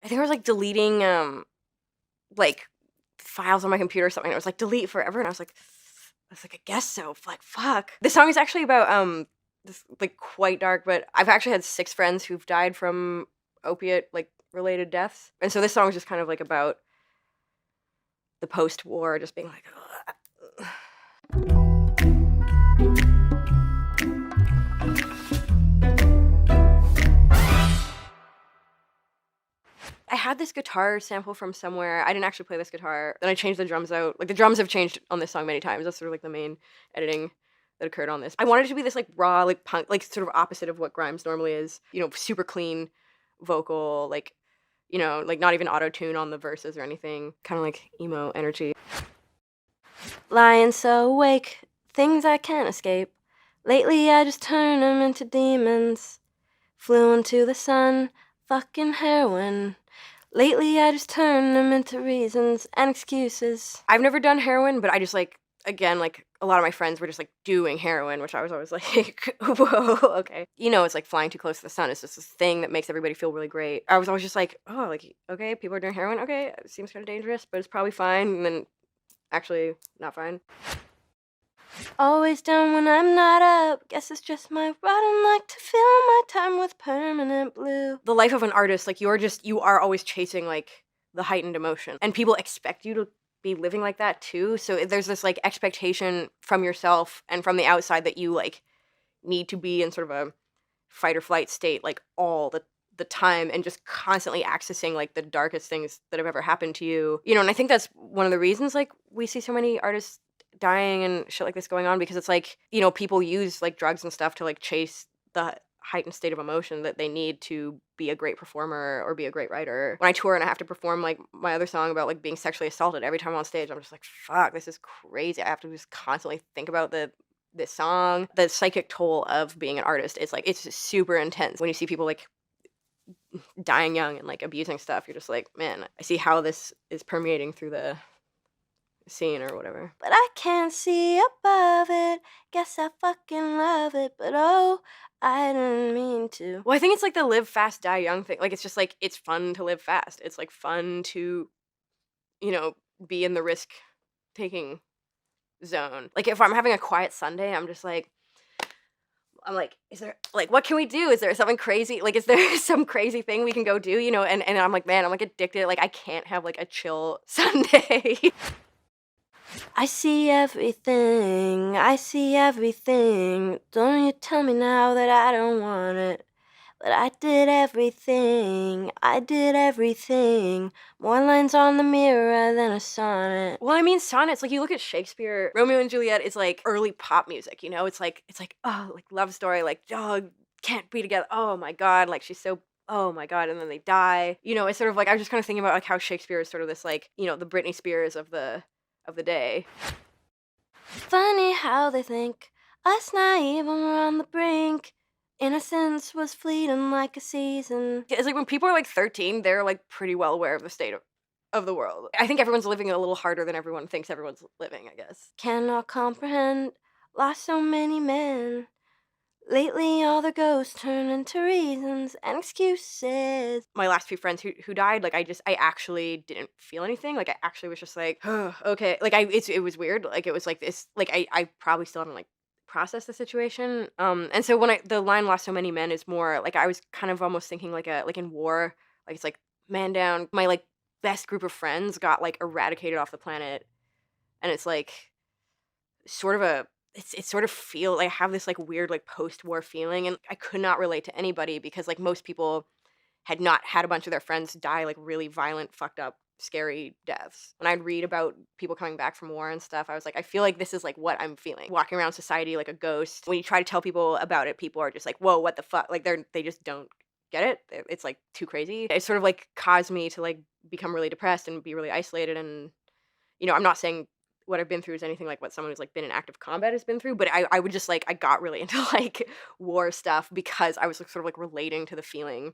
I think I was, like, deleting, like, files on my computer or something. It was like, "Delete forever," and I was like, "I guess so." Like, fuck. This song is actually about, this, like, quite dark, but I've actually had 6 friends who've died from opiate, like, related deaths, and so this song is just kind of, like, about the post-war just being like, ugh. I had this guitar sample from somewhere. I didn't actually play this guitar. Then I changed the drums out. Like, the drums have changed on this song many times. That's sort of like the main editing that occurred on this. I wanted it to be this like raw, like punk, like sort of opposite of what Grimes normally is. Super clean vocal, like, like not even auto tune on the verses or anything. Kind of like emo energy. Lying so awake, things I can't escape. Lately I just turn them into demons. Flew into the sun, fucking heroin. Lately I just turn them into reasons and excuses. I've never done heroin, but I just like, again, like a lot of my friends were just like doing heroin, which I was always like, whoa, okay. It's like flying too close to the sun. It's just this thing that makes everybody feel really great. I was always just like, oh, like, okay, people are doing heroin. Okay, it seems kind of dangerous, but it's probably fine. And then actually not fine. Always down when I'm not up. Guess it's just my rotten like to fill my time with permanent blue. The life of an artist, like you are always chasing like the heightened emotion. And people expect you to be living like that too. So there's this like expectation from yourself and from the outside that you like need to be in sort of a fight or flight state like all the time and just constantly accessing like the darkest things that have ever happened to you. And I think that's one of the reasons like we see so many artists dying and shit like this going on, because it's like, people use like drugs and stuff to like chase the heightened state of emotion that they need to be a great performer or be a great writer. When I tour and I have to perform like my other song about like being sexually assaulted, every time I'm on stage I'm just like, fuck, this is crazy. I have to just constantly think about this song. The psychic toll of being an artist is like, it's just super intense. When you see people like dying young and like abusing stuff, you're just like, man, I see how this is permeating through the scene or whatever. But I can't see above it. Guess I fucking love it, but oh, I didn't mean to. Well, I think it's like the live fast, die young thing. Like, it's just like, it's fun to live fast. It's like fun to, be in the risk taking zone. Like, if I'm having a quiet Sunday, I'm like, is there, like, what can we do? Is there something crazy? Like, is there some crazy thing we can go do, And I'm like, man, I'm like addicted. Like, I can't have like a chill Sunday. I see everything, I see everything. Don't you tell me now that I don't want it. But I did everything. More lines on the mirror than a sonnet. Well, I mean, sonnets, like you look at Shakespeare, Romeo and Juliet is like early pop music, It's like, oh, like love story, like, oh, can't be together. Oh my God, like she's so, oh my God, and then they die. It's sort of like, I was just kind of thinking about like how Shakespeare is sort of this like, the Britney Spears of the day. Funny how they think us naive when we're on the brink. Innocence was fleeting like a season. It's like when people are like 13, they're like pretty well aware of the state of the world. I think everyone's living a little harder than everyone thinks everyone's living, I guess. Cannot comprehend, lost so many men. Lately, all the ghosts turn into reasons and excuses. My last few friends who died, like I actually didn't feel anything. Like I actually was just like, oh, okay. Like it was weird. Like it was like this. Like I probably still haven't like processed the situation. And so when the line "lost so many men" is more like I was kind of almost thinking like in war. Like it's like man down. My like best group of friends got like eradicated off the planet, and it's like sort of a it's sort of feel like I have this like weird like post-war feeling, and I could not relate to anybody because like most people had not had a bunch of their friends die like really violent, fucked up, scary deaths. When I'd read about people coming back from war and stuff, I was like, I feel like this is like what I'm feeling. Walking around society like a ghost. When you try to tell people about it, people are just like, whoa, what the fuck? Like they just don't get it. It's like too crazy. It sort of like caused me to like become really depressed and be really isolated. And I'm not saying what I've been through is anything like what someone who's like been in active combat has been through, but I would just like I got really into like war stuff because I was like sort of like relating to the feeling.